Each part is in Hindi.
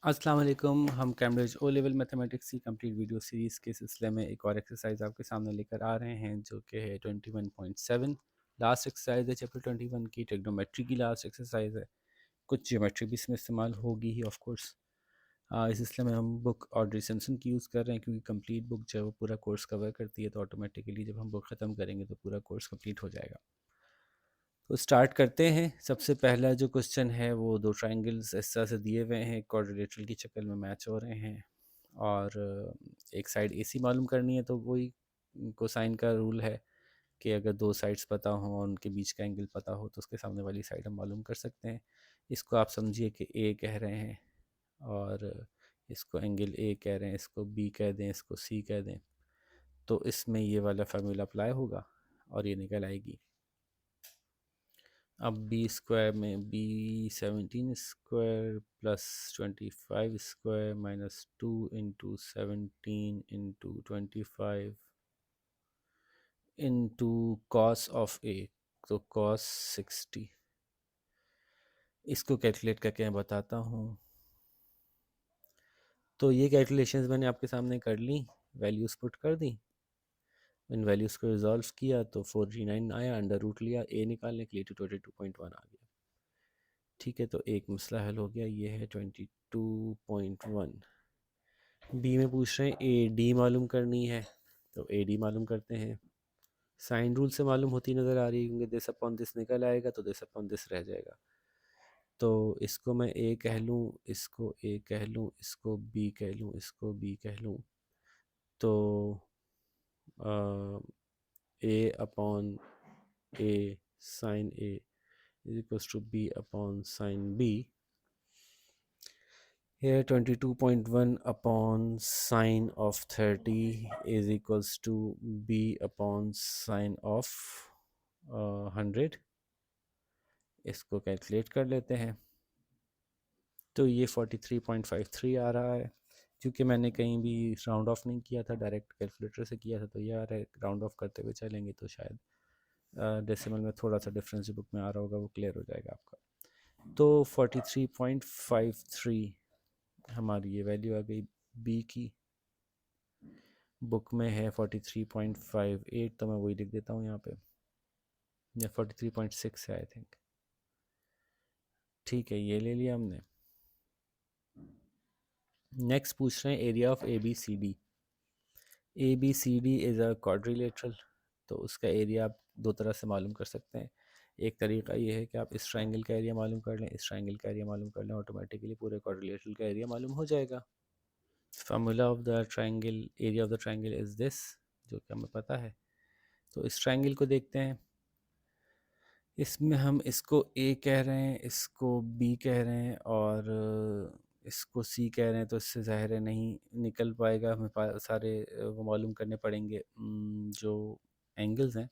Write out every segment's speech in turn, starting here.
अस्सलाम वालेकुम। हम कैम्ब्रिज ओ लेवल मैथमेटिक्स की कंप्लीट वीडियो सीरीज़ के सिलसिले में एक और एक्सरसाइज आपके सामने लेकर आ रहे हैं जो कि है 21.7 लास्ट एक्सरसाइज है चैप्टर 21 की। ट्रिग्नोमेट्री की लास्ट एक्सरसाइज है। कुछ ज्योमेट्री भी इसमें इस्तेमाल होगी ही ऑफ कोर्स। इस सिलसिले में हम बुक ऑड्री सिम्पसन की यूज़ कर रहे हैं क्योंकि कंप्लीट बुक जो है वो पूरा कोर्स कवर करती है, तो ऑटोमेटिकली जब हम बुक ख़त्म करेंगे तो पूरा कोर्स कंप्लीट हो जाएगा। तो स्टार्ट करते हैं। सबसे पहला जो क्वेश्चन है वो दो ट्रायंगल्स इस तरह से दिए हुए हैं, क्वाड्रिलेटरल की शक्ल में मैच हो रहे हैं और एक साइड एसी मालूम करनी है। तो वही कोसाइन का रूल है कि अगर दो साइड्स पता हो और उनके बीच का एंगल पता हो तो उसके सामने वाली साइड हम मालूम कर सकते हैं। इसको आप समझिए कि ए कह रहे हैं और इसको एंगल ए कह रहे हैं, इसको बी कह दें, इसको सी कह दें। तो इसमें ये वाला फार्मूला अप्लाई होगा और ये निकल आएगी। अब बी स्क्वायर में B 17 square plus 25 square minus 2 into 17 into 25 into cos of A, तो कॉस 60। इसको कैलकुलेट करके मैं बताता हूँ। तो ये कैलकुलेशंस मैंने आपके सामने कर ली, वैल्यूज़ पुट कर दी। इन वैल्यूज़ को रिजॉल्व किया तो 439 आया, अंडर रूट लिया, ए निकालने के लिए 222.1 आ गया। ठीक है, तो एक मसला हल हो गया। ये है 22.1। बी में पूछ रहे हैं ए डी मालूम करनी है, तो ए डी मालूम करते हैं। साइन रूल से मालूम होती नज़र आ रही है क्योंकि दिस अपॉन दिस निकल आएगा तो दिस अपॉन दिस रह जाएगा। तो इसको मैं ए कह लूँ, इसको ए कह लूँ, इसको बी कह लूँ, इसको बी कह लूँ। तो A upon A sine A is equals to B upon sine B. Here 22.1 upon sine of 30 is equals to b upon sine of 100। इसको कैलकुलेट कर लेते हैं। तो ये 43.53 आ रहा है। क्योंकि मैंने कहीं भी राउंड ऑफ नहीं किया था, डायरेक्ट कैलकुलेटर से किया था, तो ये आ रहा है। राउंड ऑफ करते हुए चलेंगे तो शायद डेसिमल में थोड़ा सा डिफरेंस जो बुक में आ रहा होगा वो क्लियर हो जाएगा आपका। तो 43.53 हमारी ये वैल्यू आ गई बी की। बुक में है 43.58, तो मैं वही लिख देता हूँ यहाँ पे, या 43.6 है आई थिंक। ठीक है, ये ले लिया हमने। नेक्स्ट पूछ रहे हैं area of A B C D. A B C D is a quadrilateral, तो उसका एरिया आप दो तरह से मालूम कर सकते हैं। एक तरीका ये है कि आप इस ट्रायंगल का एरिया मालूम कर लें, इस ट्रायंगल का एरिया मालूम कर लें, ऑटोमेटिकली पूरे क्वाड्रिलेटरल का एरिया मालूम हो जाएगा। Formula of the triangle, area of the triangle is this, जो कि हमें पता है। तो इस ट्रायंगल को देखते हैं। इसमें हम इसको ए कह रहे हैं, इसको बी कह रहे हैं और इसको सी कह रहे हैं, तो इससे ज़ाहिर है नहीं निकल पाएगा। हमें सारे वो मालूम करने पड़ेंगे जो एंगल्स हैं।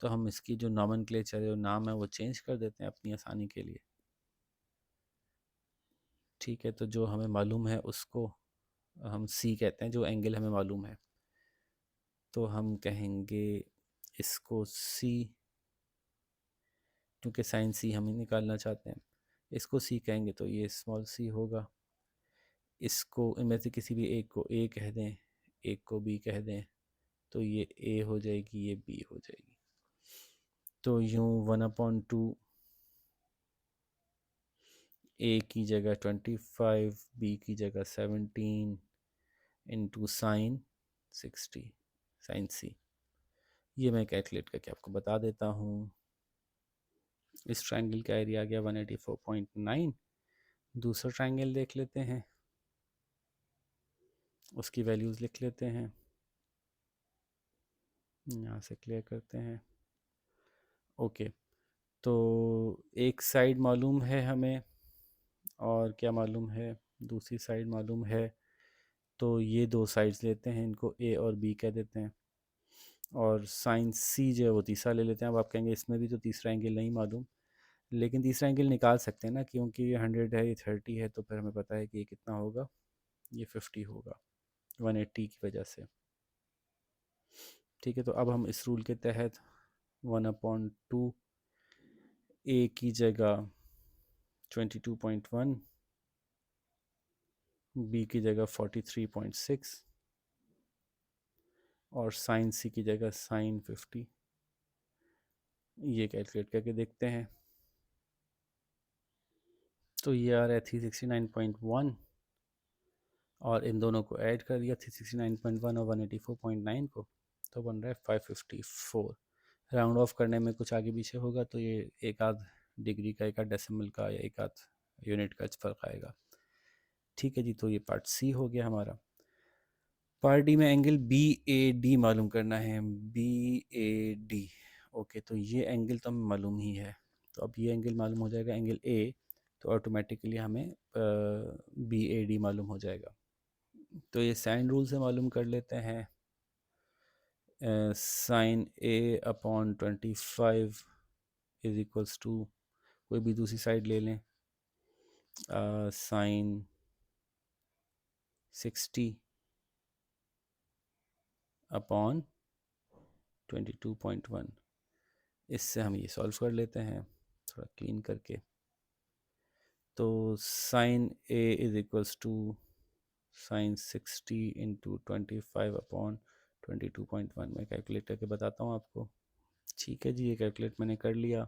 तो हम इसकी जो नॉमेनक्लेचर है, जो नाम है, वो चेंज कर देते हैं अपनी आसानी के लिए। ठीक है, तो जो हमें मालूम है उसको हम सी कहते हैं, जो एंगल हमें मालूम है। तो हम कहेंगे इसको सी, क्योंकि साइन सी हम ही निकालना चाहते हैं। इसको सी कहेंगे तो ये स्मॉल सी होगा। इसको इनमें से किसी भी एक को ए कह दें, एक को बी कह दें, तो ये ए हो जाएगी, ये बी हो जाएगी। तो यूँ 1/2 ए की जगह 25, बी की जगह 17 इंटू साइन 60 साइन सी। ये मैं कैलकुलेट करके आपको बता देता हूँ। इस ट्रायंगल का एरिया आ गया 184.9। दूसरा ट्रायंगल देख लेते हैं, उसकी वैल्यूज़ लिख लेते हैं, यहाँ से क्लियर करते हैं। ओके, तो एक साइड मालूम है हमें और क्या मालूम है, दूसरी साइड मालूम है। तो ये दो साइड्स लेते हैं, इनको ए और बी कह देते हैं, और साइन सी जो है वो तीसरा ले लेते हैं। अब आप कहेंगे इसमें भी तो तीसरा एंगल नहीं मालूम, लेकिन तीसरा एंगल निकाल सकते हैं ना, क्योंकि ये 100 है, ये 30 है, तो फिर हमें पता है कि ये कितना होगा, ये 50 होगा 180 की वजह से। ठीक है, तो अब हम इस रूल के तहत 1/2 ए की जगह 22.1 बी की जगह 43.6 और साइन सी की जगह साइन 50। ये कैलकुलेट करके देखते हैं। तो ये आ रहा है 369.1 और इन दोनों को ऐड कर दिया 369.1 और 184.9 को, तो बन रहा है 554। राउंड ऑफ करने में कुछ आगे पीछे होगा तो ये एक आध डिग्री का, एक आध डेसिमल का या एक आध यूनिट का फ़र्क आएगा। ठीक है जी, तो ये पार्ट सी हो गया हमारा। पार्ट डी में एंगल बी ए डी मालूम करना है। बी ए डी, ओके, तो ये एंगल तो हमें मालूम ही है, तो अब ये एंगल मालूम हो जाएगा एंगल ए, तो ऑटोमेटिकली हमें बी ए डी मालूम हो जाएगा। तो ये साइन रूल से मालूम कर लेते हैं। Sine A upon 25 is equals to, कोई भी दूसरी साइड ले लें, साइन 60 अपॉन 22.1। इससे हम ये सॉल्व कर लेते हैं थोड़ा क्लीन करके। तो sine A is equals to sine 60 into 25 upon 22.1। मैं कैलकुलेट करके बताता हूँ आपको। ठीक है जी, ये कैलकुलेट मैंने कर लिया।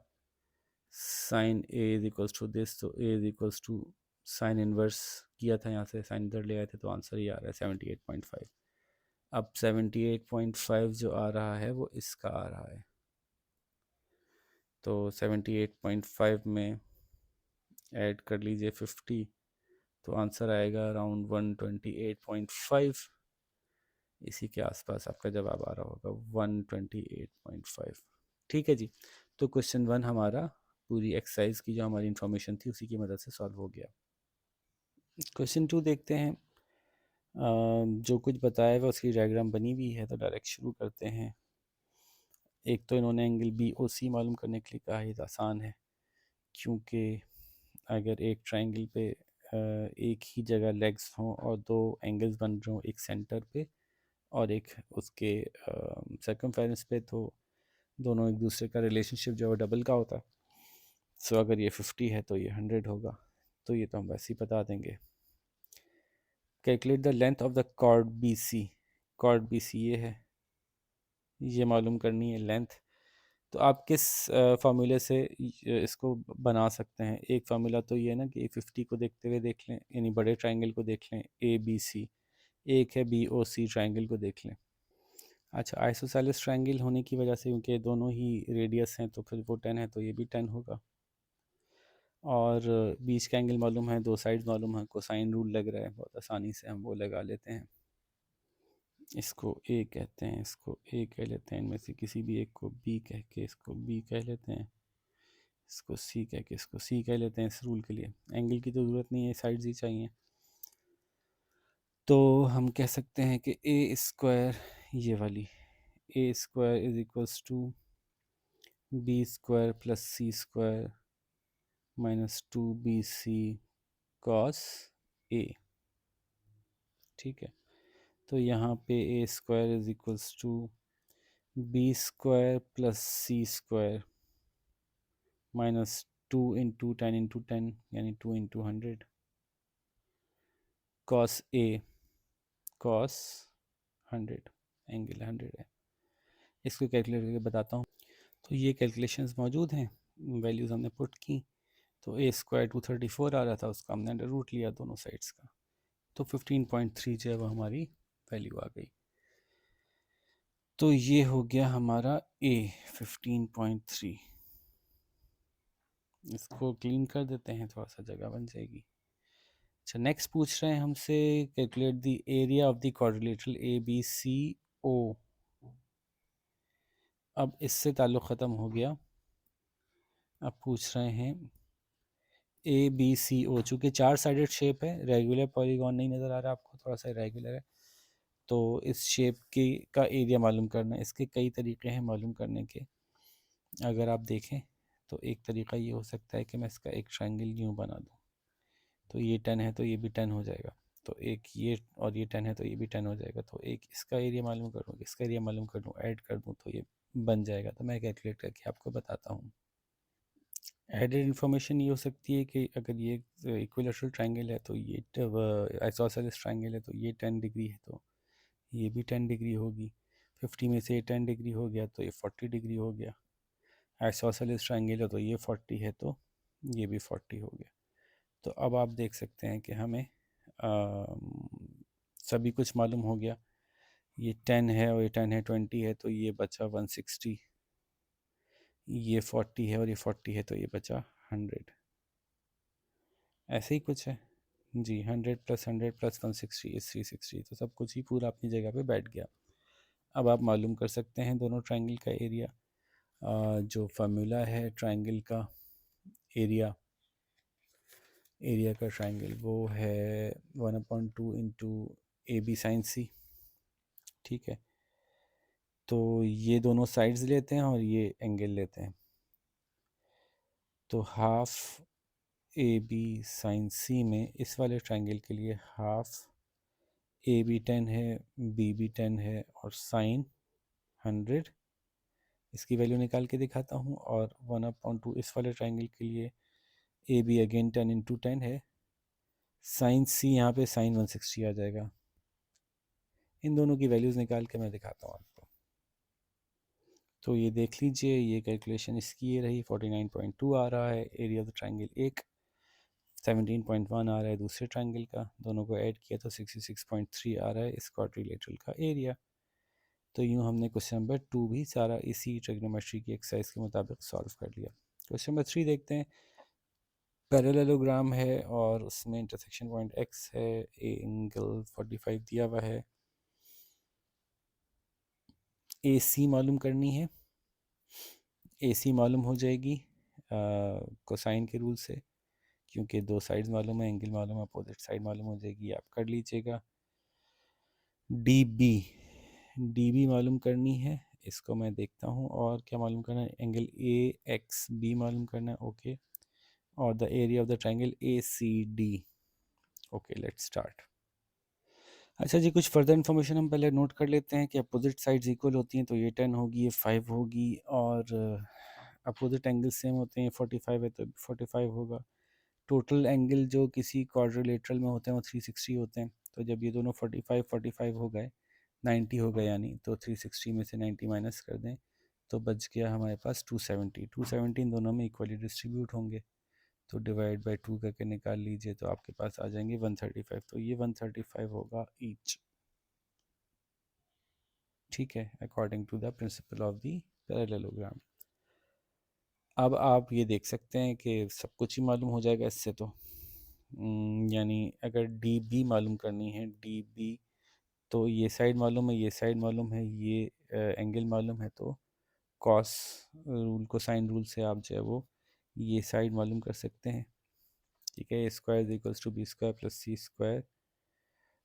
Sine A is equals to this, तो A is equals to sine inverse किया था, यहाँ से साइन इधर ले आए थे, तो आंसर ये आ रहा है 78.5। अब 78.5 जो आ रहा है वो इसका आ रहा है, तो 78.5 में ऐड कर लीजिए 50, तो आंसर आएगा अराउंड 128.5। इसी के आसपास आपका जवाब आ रहा होगा 128.5। ठीक है जी, तो क्वेश्चन 1 हमारा पूरी एक्सरसाइज की जो हमारी इन्फॉर्मेशन थी उसी की मदद से सॉल्व हो गया। क्वेश्चन 2 देखते हैं। जो कुछ बताया हुआ उसकी डायग्राम बनी हुई है, तो डायरेक्ट शुरू करते हैं। एक तो इन्होंने एंगल बी ओ सी मालूम करने के लिए कहा है, ये आसान है, क्योंकि अगर एक ट्रायंगल पे एक ही जगह लेग्स हों और दो एंगल्स बन रहे हों, एक सेंटर पे और एक उसके सर्कमफेरेंस पे, तो दोनों एक दूसरे का रिलेशनशिप जो है डबल का होता है। सो अगर ये 50 है तो ये 100 होगा, तो ये तो हम वैसे ही बता देंगे। Calculate the length of the chord B C. Chord B C ये है, ये मालूम करनी है लेंथ। तो आप किस फार्मूले से इसको बना सकते हैं? एक फार्मूला तो ये है ना कि 50 को देखते हुए देख लें, यानी बड़े ट्रायंगल को देख लें ए बी सी। एक है बी ओ सी ट्रायंगल को देख लें। अच्छा, आइसोसेलेस ट्रायंगल होने की वजह से, क्योंकि दोनों ही रेडियस हैं, तो फिर वो 10 है तो ये भी 10 होगा। और बीच का एंगल मालूम है, दो साइड मालूम है, कोसाइन रूल लग रहा है, बहुत आसानी से हम वो लगा लेते हैं। इसको ए कहते हैं, इसको ए कह लेते हैं, इनमें से किसी भी एक को बी कह के इसको बी कह लेते हैं, इसको सी कह के इसको सी कह लेते हैं। इस रूल के लिए एंगल की तो ज़रूरत नहीं है, साइड्स ही चाहिए। तो हम कह सकते हैं कि ए स्क्वायर, ये वाली A square is equals to B square plus C square minus 2bc cos A. ठीक है, तो यहाँ पे A square is equals to B square plus C square minus 2 into 10 यानी 2 into 100 cos A, cos 100, angle 100 है। इसको कैलकुलेट करके बताता हूँ। तो ये कैलकुलेशंस मौजूद हैं, वैल्यूज़ हमने पुट की। तो ए स्क्वायर 234 आ रहा था, उसका हमने अंडर रूट लिया दोनों साइड्स का, तो 15.3 जो है वो हमारी वैल्यू आ गई। तो ये हो गया हमारा ए 15.3। इसको क्लीन कर देते हैं, थोड़ा सा जगह बन जाएगी। अच्छा, नेक्स्ट पूछ रहे हैं हमसे calculate the area of the quadrilateral A B C O. अब इससे ताल्लुक़ ख़त्म हो गया। अब पूछ रहे हैं ए बी सी ओ, चूँकि 4 साइडेड शेप है, रेगुलर पॉलीगॉन नहीं नज़र आ रहा आपको, थोड़ा सा रेगुलर है, तो इस शेप के का एरिया मालूम करना है। इसके कई तरीके हैं मालूम करने के। अगर आप देखें तो एक तरीका ये हो सकता है कि मैं इसका एक ट्रायंगल यूँ बना दूँ, तो ये 10 है तो ये भी 10 हो जाएगा, तो एक ये और ये 10 है तो ये भी 10 हो जाएगा, तो एक इसका एरिया मालूम कर दूँ, इसका एरिया मालूम कर दूँ, ऐड कर दूँ, तो ये बन जाएगा। तो मैं कैलकुलेट करके आपको बताता हूँ। एडेड इन्फॉर्मेशन ये हो सकती है कि अगर ये इक्विलेटरल ट्रायंगल है तो ये आइसोसेलेस ट्रायंगल है तो ये 10 डिग्री है तो ये भी 10 डिग्री होगी। 50 में से ये 10 डिग्री हो गया तो ये 40 डिग्री हो गया। आइसोसेलेस ट्रायंगल है तो ये 40 है तो ये भी 40 हो गया। तो अब आप देख सकते हैं कि हमें सभी कुछ मालूम हो गया। ये 10 है और ये 10 है, 20 है तो ये बचा 160, ये 40 है और ये 40 है तो ये बचा 100। ऐसे ही कुछ है जी। 100 प्लस 100 प्लस 160 इज 360। तो सब कुछ ही पूरा अपनी जगह पे बैठ गया। अब आप मालूम कर सकते हैं दोनों ट्रायंगल का एरिया। जो फार्मूला है ट्रायंगल का एरिया, एरिया का ट्रायंगल वो है 1/2 इंटू ए बी साइन सी। ठीक है, तो ये दोनों साइड्स लेते हैं और ये एंगल लेते हैं तो हाफ ए बी साइन सी में इस वाले ट्रायंगल के लिए हाफ ए बी 10 है, बी भी 10 है और साइन 100। इसकी वैल्यू निकाल के दिखाता हूँ। और 1/2 इस वाले ट्रायंगल के लिए ए बी अगेन 10 इंटू 10 है, साइन सी यहाँ पे साइन 160 आ जाएगा। इन दोनों की वैल्यूज़ निकाल के मैं दिखाता हूँ आपको। तो ये देख लीजिए, ये कैलकुलेशन इसकी ये रही। 49.2 आ रहा है एरिया ऑफ द ट्रायंगल एक, 17.1 आ रहा है दूसरे ट्रायंगल का। दोनों को ऐड किया तो 66.3 आ रहा है इस क्वाड्रिलेटरल का एरिया। तो यूँ हमने क्वेश्चन नंबर 2 भी सारा इसी ट्रिग्नोमेट्री की एक्सरसाइज के मुताबिक सॉल्व कर लिया। क्वेश्चन नंबर 3 देखते हैं। पैरेललोग्राम है और उसमें इंटरसेक्शन पॉइंट एक्स है, एंगल 45 दिया हुआ है, ए सी मालूम करनी है। ए सी मालूम हो जाएगी कोसाइन के रूल से, क्योंकि दो साइड्स मालूम है, एंगल मालूम है, अपोजिट साइड मालूम हो जाएगी। आप कर लीजिएगा। डी बी, डी बी मालूम करनी है, इसको मैं देखता हूँ। और क्या मालूम करना है, एंगल ए एक्स बी मालूम करना है। ओके, और the area of the triangle A C D. Okay, let's start. अच्छा जी, कुछ फर्दर इन्फॉर्मेशन हम पहले नोट कर लेते हैं कि अपोजिट साइड्स इक्वल होती हैं तो ये 10 होगी, ये 5 होगी। और अपोजिट एंगल सेम होते हैं, 45 है तो 45 होगा। टोटल एंगल जो किसी क्वाड्रिलेटरल में होते हैं वो 360 होते हैं। तो जब ये दोनों 45 45 हो गए, 90 हो गए, यानी तो 360 में से 90 माइनस कर दें तो बच गया हमारे पास 270। 270 इन दोनों में इक्वली डिस्ट्रीब्यूट होंगे तो डिवाइड बाय 2 करके निकाल लीजिए तो आपके पास आ जाएंगे 135। तो ये 135 होगा ईच। ठीक है, according to the principle of the parallelogram. अब आप ये देख सकते हैं कि सब कुछ ही मालूम हो जाएगा इससे। तो यानी अगर डी बी मालूम करनी है, डी बी, तो ये साइड मालूम है, ये साइड मालूम है, ये एंगल मालूम है, तो कॉस रूल को साइन रूल से आप जो है वो ये साइड मालूम कर सकते हैं। ठीक है, A square equals to B square plus C square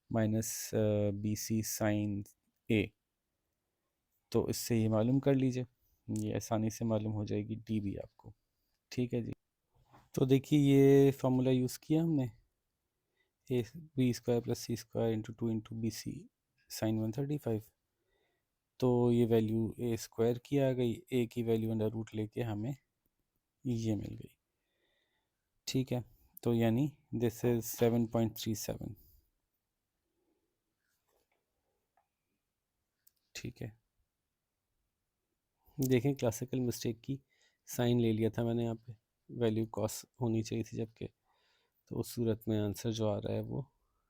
minus B C sine A. तो इससे ये मालूम कर लीजिए, ये आसानी से मालूम हो जाएगी डी बी आपको। ठीक है जी, तो देखिए ये फार्मूला यूज़ किया हमने, A B square plus C square into 2 into B C sine 135। तो ये वैल्यू ए स्क्वायर की आ गई, ए की वैल्यू अंडर रूट लेके हमें ये मिल गई। ठीक है, तो यानी दिस इज 7.37। ठीक है, देखें क्लासिकल मिस्टेक की, साइन ले लिया था मैंने यहाँ पे, वैल्यू कॉस होनी चाहिए थी जबकि। तो उस सूरत में आंसर जो आ रहा है वो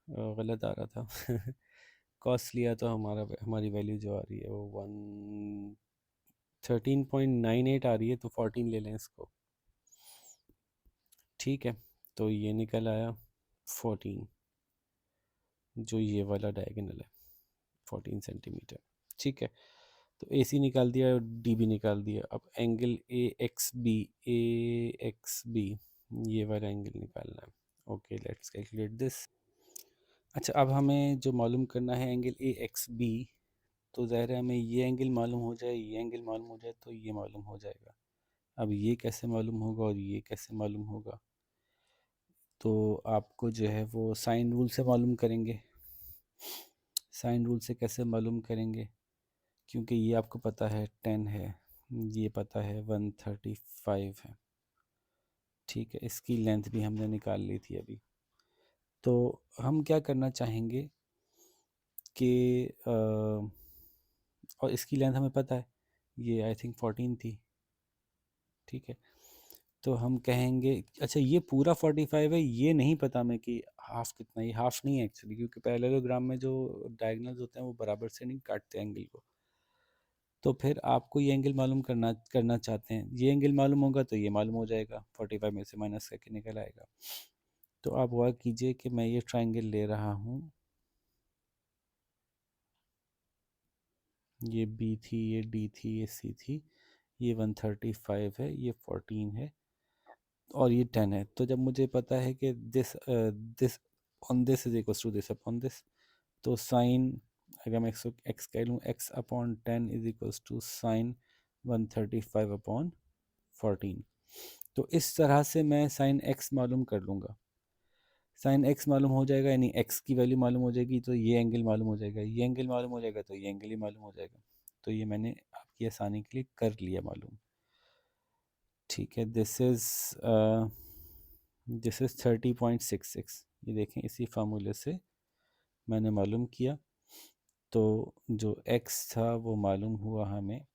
गलत आ रहा था। कॉस लिया तो हमारी वैल्यू जो आ रही है वो 13.98 आ रही है, तो 14 ले लें इसको। ठीक है, तो ये निकल आया 14, जो ये वाला डायगोनल है 14 सेंटीमीटर। ठीक है, तो ए सी निकाल दिया और डी बी निकाल दिया। अब angle A X B, A X B, ये वाला एंगल निकालना है। Okay, let's calculate this. अच्छा, अब हमें जो मालूम करना है एंगल ए एक्स बी, तो ज़ाहिर है हमें ये एंगल मालूम हो जाए, ये एंगल मालूम हो जाए तो ये मालूम हो जाएगा। अब ये कैसे मालूम होगा और ये कैसे मालूम होगा, तो आपको जो है वो साइन रूल से मालूम करेंगे। साइन रूल से कैसे मालूम करेंगे, क्योंकि ये आपको पता है 10 है, ये पता है 135 है। ठीक है, इसकी लेंथ भी हमने निकाल ली थी अभी। तो हम क्या करना चाहेंगे कि और इसकी लेंथ हमें पता है, ये आई थिंक 14 थी। ठीक है, तो हम कहेंगे अच्छा ये पूरा 45 है, ये नहीं पता हमें कि हाफ कितना, ये हाफ नहीं है एक्चुअली, क्योंकि पैरेललोग्राम में जो डायगोनल्स होते हैं वो बराबर से नहीं काटते एंगल को। तो फिर आपको ये एंगल मालूम करना करना चाहते हैं, ये एंगल मालूम होगा तो ये मालूम हो जाएगा, 45 में से माइनस करके निकल आएगा। तो आप हुआ कीजिए कि मैं ये ट्राइंगल ले रहा हूँ, ये बी थी, ये डी थी, ये सी थी, ये 135 है, ये 14 है और ये 10 है। तो जब मुझे पता है कि this on this is equal to this upon this, तो साइन अगर मैं एक्स कह लूँ, X upon 10 is equal to sine 135 upon 14। तो इस तरह से मैं साइन एक्स मालूम कर लूँगा। साइन एक्स मालूम हो जाएगा यानी एक्स की वैल्यू मालूम हो जाएगी, तो ये एंगल मालूम हो जाएगा, ये एंगल मालूम हो जाएगा तो ये एंगल ही मालूम हो जाएगा। तो ये मैंने आपकी आसानी के लिए कर लिया मालूम। ठीक है, दिस इज़ 30.66। ये देखें, इसी फार्मूले से मैंने मालूम किया। तो जो x था वो मालूम हुआ हमें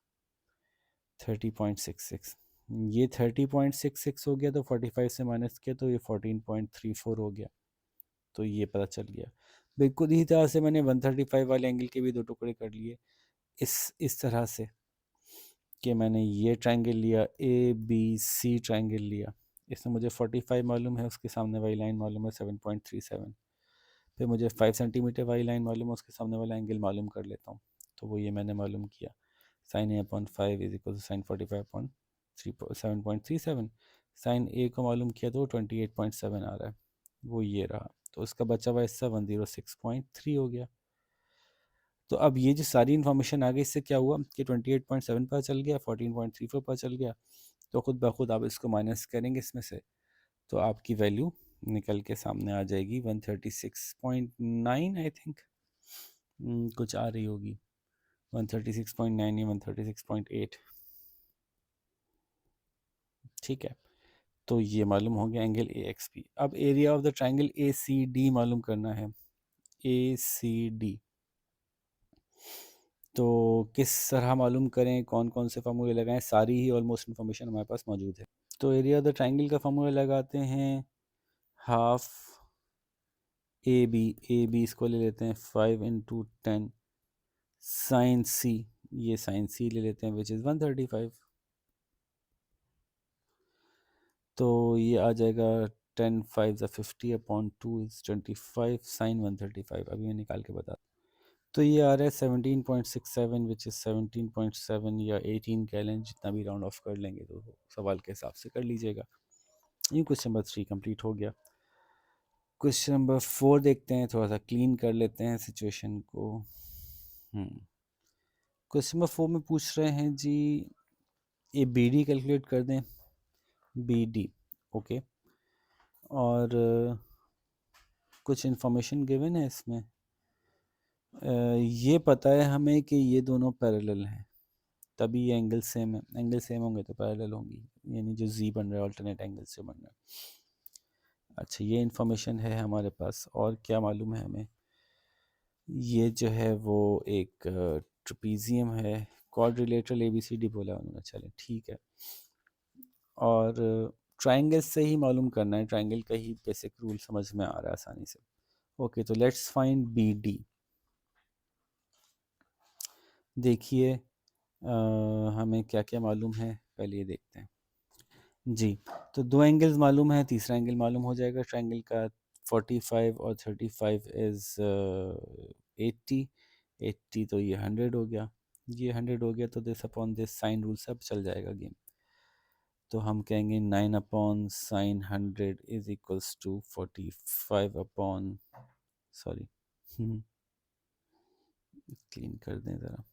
30.66। ये 30.66 हो गया, तो 45 से माइनस किया तो ये 14.34 हो गया। तो ये पता चल गया। बिल्कुल इसी तरह से मैंने 135 वाले एंगल के भी दो टुकड़े कर लिए, इस तरह से कि मैंने ये ट्रायंगल लिया, ए बी सी ट्रायंगल लिया, इसमें मुझे 45 मालूम है, उसके सामने वाली लाइन मालूम है 7.37। फिर मुझे 5 सेंटीमीटर वाली लाइन मालूम है, उसके सामने वाला एंगल मालूम कर लेता हूँ। तो वो ये मैंने मालूम किया, sine A upon 5 is equal to sine 45 upon 7.37। Sine A को मालूम किया तो 28.7 आ रहा है, वो ये रहा। तो उसका बचा हुआ हिस्सा 106.3 हो गया। तो अब ये जो सारी इन्फॉर्मेशन आ गई, इससे क्या हुआ कि 28.7 पता चल गया, 14.34 पता चल गया। तो खुद ब खुद आप इसको माइनस करेंगे इसमें से, तो आपकी वैल्यू निकल के सामने आ जाएगी 136.9 आई थिंक, कुछ आ रही होगी 136.9 या 136.8। ठीक है, तो ये मालूम हो गया एंगल ए एक्स पी। अब area of the triangle A C D मालूम करना है, ए सी डी। तो किस तरह मालूम करें, कौन कौन से फार्मूले लगाएं, सारी ही ऑलमोस्ट इन्फॉर्मेशन हमारे पास मौजूद है। तो एरिया ऑफ द ट्राइंगल का फार्मूला लगाते हैं, हाफ ए बी इसको ले लेते हैं 5 इंटू 10 साइन सी, ये साइन सी ले लेते हैं विच इज़ 135। तो ये आ जाएगा 10 5 ज़ा 50 अपॉन 2 इज़ 25 साइन 135। अभी मैं निकाल के बता, तो ये आ रहा है 17.67 विच इज़ 17.7 या 18 कह लें, जितना भी राउंड ऑफ कर लेंगे तो सवाल के हिसाब से कर लीजिएगा। ये क्वेश्चन नंबर 3 कंप्लीट हो गया। क्वेश्चन नंबर 4 देखते हैं, थोड़ा सा क्लीन कर लेते हैं सिचुएशन को। क्वेश्चन नंबर 4 में पूछ रहे हैं जी, ए बी डी कैलकुलेट कर दें, बी डी ओके, और कुछ इन्फॉर्मेशन गिवन है इसमें। ये पता है हमें कि ये दोनों पैरेलल हैं, तभी ये एंगल सेम है, एंगल सेम होंगे तो पैरेलल होंगी, यानी जो जी बन रहा है अल्टरनेट एंगल से बन रहा है। अच्छा, ये इन्फॉर्मेशन है हमारे पास, और क्या मालूम है हमें, ये जो है वो एक ट्रपीजियम है, quadrilateral A B C D बोला उन्होंने, चले ठीक है। और ट्राइंगल से ही मालूम करना है, ट्राइंगल का ही बेसिक रूल समझ में आ रहा है आसानी से। ओके, तो लेट्स फाइंड बी डी। देखिए हमें क्या क्या मालूम है, पहले ये देखते हैं जी। तो दो एंगल्स मालूम है, तीसरा एंगल मालूम हो जाएगा ट्राइंगल का। 45 और 35 इज़ 80, 80 तो ये 100 हो गया, ये 100 हो गया, तो this upon this sine rule सब चल जाएगा गेम। तो हम कहेंगे 9 upon sine 100 is equals to 45 upon, sorry clean कर दें ज़रा,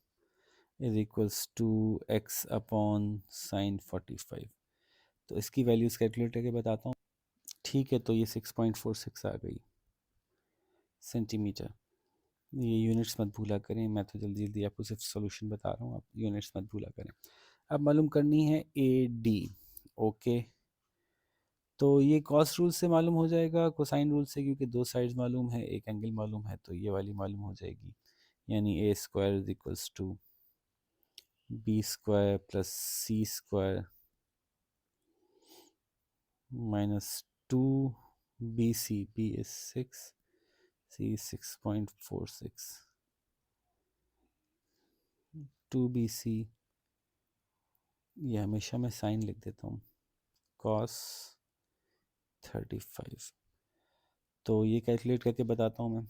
is equals to X upon sine 45। तो इसकी वैल्यूज़ कैलकुलेट करके बताता हूँ। ठीक है, तो ये 6.46 आ गई सेंटीमीटर। ये यूनिट्स मत भूला करें, मैं तो जल्दी जल्दी आपको सिर्फ सॉल्यूशन बता रहा हूँ, आप यूनिट्स मत भूला करें। अब मालूम करनी है ए डी। ओके, तो ये कॉस रूल से मालूम हो जाएगा, कोसाइन रूल से, क्योंकि दो साइड्स मालूम है, एक एंगल मालूम है, तो ये वाली मालूम हो जाएगी। यानी A square is equals to B square plus C square minus two B C, B is 6, C 6.46, 2bc, ये हमेशा मैं साइन लिख देता हूँ, cos 35। तो ये कैलकुलेट करके बताता हूँ मैं।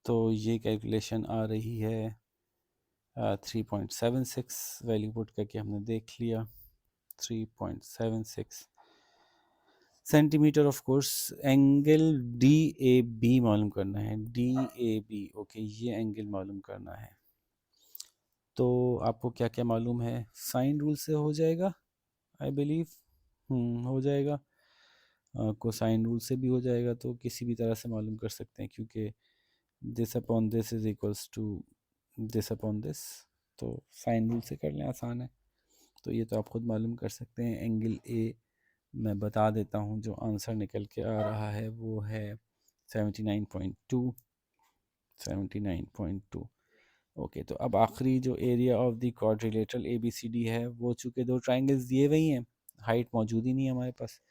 तो ये कैलकुलेशन आ रही है 3.76, वैल्यू पुट करके हमने देख लिया 3.76 centimetre. Of course angle D A B मालूम करना है, डी ए बी, ओके, ये एंगल मालूम करना है। तो आपको क्या क्या मालूम है? साइन रूल से हो जाएगा आई बिलीव, हो जाएगा। कोसाइन रूल से भी हो जाएगा, तो किसी भी तरह से मालूम कर सकते हैं, क्योंकि this upon this is equals to this upon this, तो साइन रूल से कर लें, आसान है। तो ये तो आप खुद मालूम कर सकते हैं। एंगल ए मैं बता देता हूँ, जो आंसर निकल के आ रहा है वो है 79.2, 79.2। ओके, तो अब आखिरी जो area of the quadrilateral A B C D है, वो चूँकि दो ट्राइंगल्स दिए हुए ही हैं, हाइट मौजूद ही नहीं है हमारे पास,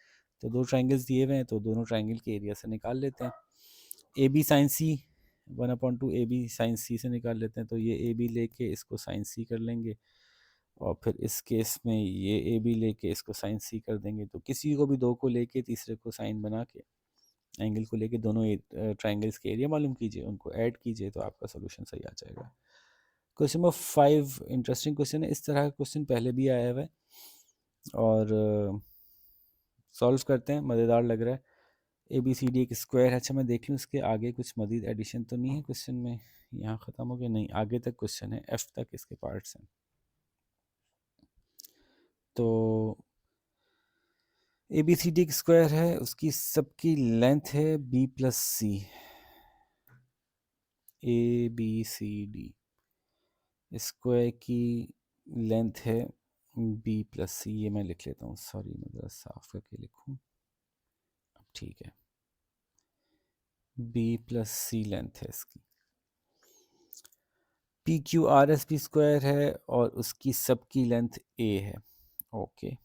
तो दो ट्राइंगल्स दिए हुए हैं, तो दोनों ट्राइंगल के एरिया से निकाल लेते हैं। A B sine C, 1/2 A B sine C से निकाल लेते हैं, तो ये ए बी लेके इसको साइन सी कर लेंगे, और फिर इस केस में ये ए बी लेके इसको साइन सी कर देंगे। तो किसी को भी दो को लेके तीसरे को साइन बना के एंगल को लेके दोनों ट्राइंगल्स के एरिया मालूम कीजिए, उनको ऐड कीजिए, तो आपका सोल्यूशन सही आ जाएगा। क्वेश्चन नंबर 5 इंटरेस्टिंग क्वेश्चन है। इस तरह का क्वेश्चन पहले भी आया हुआ है और सॉल्व करते हैं, मज़ेदार लग रहा है। ए बी सी डी एक स्क्वायर है। अच्छा, मैं देख लूँ इसके आगे कुछ मज़ीद एडिशन तो नहीं है क्वेश्चन में, यहाँ ख़त्म हो गया? नहीं, आगे तक क्वेश्चन है, एफ तक इसके पार्ट्स हैं। तो ए बी सी डी एक स्क्वायर है, उसकी सबकी लेंथ है B plus C, A B C D square की लेंथ है बी प्लस सी। ये मैं लिख लेता हूँ, सॉरी, मैं ज़रा साफ करके लिखूँ, अब ठीक है। बी प्लस सी लेंथ है इसकी, पी क्यू आर एस भी स्क्वायर है और उसकी सबकी लेंथ ए है। Okay,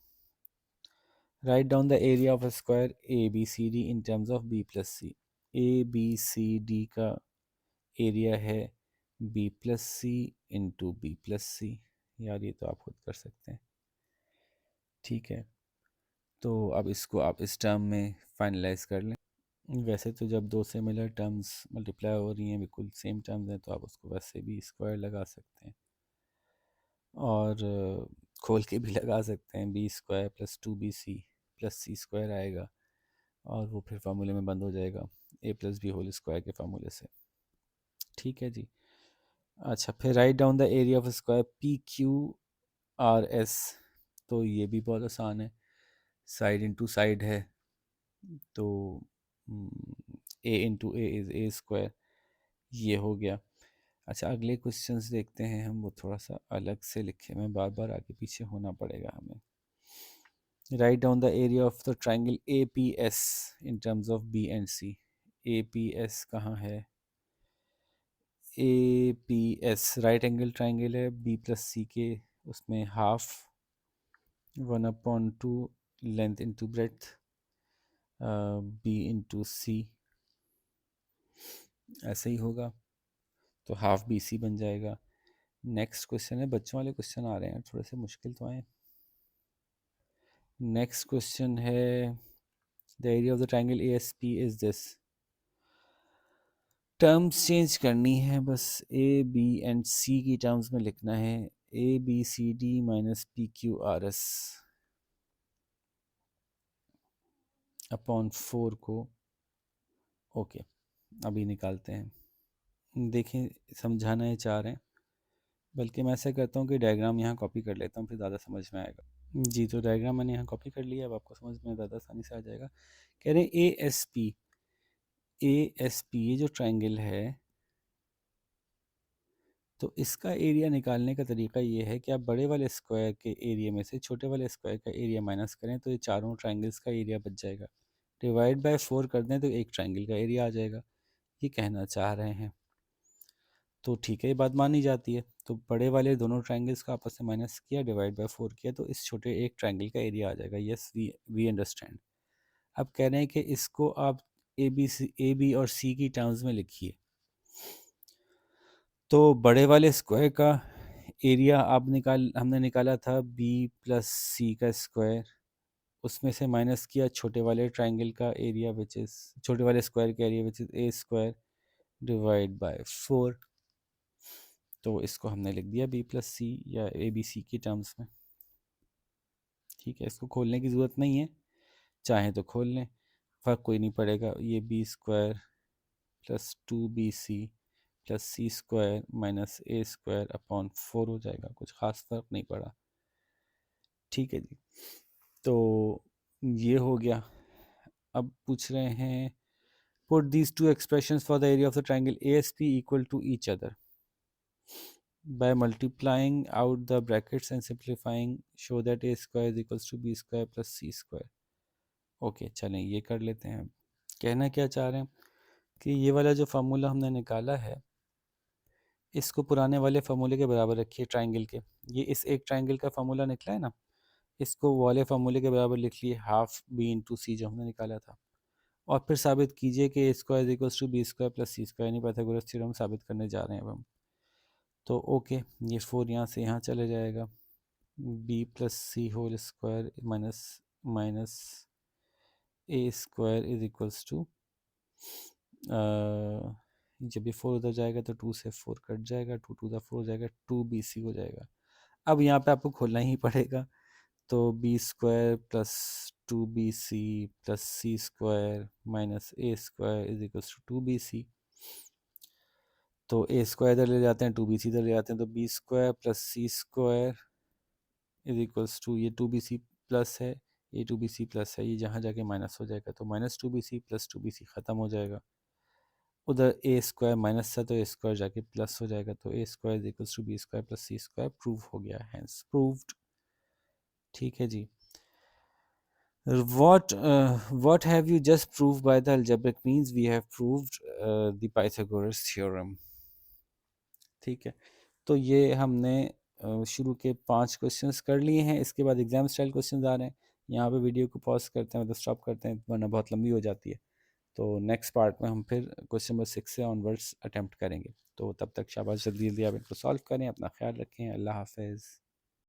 write down the area of a square A B C D in terms of B plus C. A B C D का एरिया है B plus C into B plus C. यार ये तो आप खुद कर सकते हैं, ठीक है। तो अब इसको आप इस टर्म में फाइनलाइज कर लें। वैसे तो जब दो सिमिलर टर्म्स मल्टीप्लाई हो रही हैं, बिल्कुल सेम टर्म्स हैं, तो आप उसको वैसे भी स्क्वायर लगा सकते हैं और खोल के भी लगा सकते हैं। B square plus 2bc plus C square आएगा और वो फिर फार्मूले में बंद हो जाएगा, A plus B whole square के फार्मूले से, ठीक है जी। अच्छा, फिर write down the area of square P Q R S. तो ये भी बहुत आसान है, साइड इंटू साइड है, तो A into A is A square, ये हो गया। अच्छा, अगले क्वेश्चंस देखते हैं हम, वो थोड़ा सा अलग से लिखे, मैं बार बार आगे पीछे होना पड़ेगा हमें। Write down the area of the triangle A P S in terms of B and C. A P S कहाँ है? A P S right angle triangle है, बी प्लस सी के उसमें half 1/2 length into breadth B into C, ऐसे ही होगा, तो हाफ बी सी बन जाएगा। नेक्स्ट क्वेश्चन है, बच्चों वाले क्वेश्चन आ रहे हैं, थोड़े से मुश्किल तो आए। नेक्स्ट क्वेश्चन है, the area of the triangle A S P is this. Terms change करनी है बस, ए बी एंड सी की टर्म्स में लिखना है, A B C D minus P Q R S upon 4 को, ओके, अभी निकालते हैं। देखें, समझाना है चाह रहे हैं, बल्कि मैं ऐसा करता हूँ कि डायग्राम यहाँ कॉपी कर लेता हूँ, फिर ज़्यादा समझ में आएगा। जी, तो डायग्राम मैंने यहाँ कॉपी कर लिया, अब आपको समझ में ज़्यादा आसानी से आ जाएगा। कह रहे हैं ए एस पी, ये जो ट्राइंगल है तो इसका एरिया निकालने का तरीका ये है कि आप बड़े वाले स्क्वायर के एरिया में से छोटे वाले स्क्वायर का एरिया माइनस करें तो ये चारों ट्रायंगल्स का एरिया बच जाएगा। डिवाइड बाय 4 कर दें तो एक ट्रायंगल का एरिया आ जाएगा, ये कहना चाह रहे हैं। तो ठीक है, ये बात मानी जाती है। तो बड़े वाले दोनों ट्रायंगल्स का आपस में माइनस किया, डिवाइड बाय 4 किया, तो इस छोटे एक ट्रायंगल का एरिया आ जाएगा। Yes, we understand. अब कह रहे हैं कि इसको आप ए बी और सी की टर्म्स में लिखिए। तो बड़े वाले स्क्वायर का एरिया हमने निकाला था बी प्लस सी का स्क्वायर, उसमें से माइनस किया छोटे वाले ट्रायंगल का एरिया विच इज़ छोटे वाले स्क्वायर का area which is A square divide by 4। तो इसको हमने लिख दिया बी प्लस सी या ए बी सी की टर्म्स में। ठीक है, इसको खोलने की ज़रूरत नहीं है, चाहें तो खोल लें, फ़र्क कोई नहीं पड़ेगा। ये B square plus 2bc plus C square minus A square upon 4 हो जाएगा, कुछ ख़ास फ़र्क नहीं पड़ा। ठीक है जी, तो ये हो गया। अब पूछ रहे हैं put these two expressions for the area of the triangle ASP equal to each other by multiplying out the brackets and simplifying show that a square is equals to b square plus c square। Okay, चलें ये कर लेते हैं। कहना क्या चाह रहे हैं कि ये वाला जो फार्मूला हमने निकाला है इसको पुराने वाले फार्मूले के बराबर रखिए ट्रायंगल के। ये इस एक ट्रायंगल का फार्मूला निकला है ना, इसको वाले फार्मूले के बराबर लिख लिए, हाफ बी इंटू सी जो हमने निकाला था। और फिर साबित कीजिए कि A square equals to B square plus C square, यानी पाइथागोरस थ्योरम साबित करने जा रहे हैं अब हम। तो ओके, ये 4 यहाँ से यहाँ चले जाएगा, B plus C whole square minus minus A square is equals to, जब ये 4 उधर जाएगा तो 2 से 4 कट जाएगा, 2 टू द 4 हो जाएगा, 2bc हो जाएगा। अब यहाँ पे आपको खोलना ही पड़ेगा, तो B square plus 2bc plus C square minus A square is equals to 2bc। तो ए स्क्वायर इधर ले जाते हैं, 2bc इधर ले जाते हैं, तो B square plus C square is equals to, ये 2bc प्लस है, ये 2bc प्लस है, ये जहाँ जाके माइनस हो जाएगा, तो माइनस 2bc प्लस 2bc ख़त्म हो जाएगा। उधर ए स्क्वायर माइनस था तो ए स्क्वायर जाके प्लस हो जाएगा, तो A square is equals to B square plus C square prove हो गया, हैंस प्रूव्ड। ठीक है जी। What have you just proved by the algebraic means? We have proved the Pythagoras theorem। ठीक है, तो ये हमने शुरू के 5 क्वेश्चंस कर लिए हैं। इसके बाद एग्जाम स्टाइल क्वेश्चंस आ रहे हैं। यहाँ पे वीडियो को पॉज करते हैं, मतलब स्टॉप करते हैं, वरना बहुत लंबी हो जाती है। तो नेक्स्ट पार्ट में हम फिर क्वेश्चन नंबर 6 से ऑनवर्ड्स अटैम्प्ट करेंगे। तो तब तक शाबाश, जल्दी जल्दी आप इनको सॉल्व करें। अपना ख्याल रखें। अल्लाह हाफ़िज़।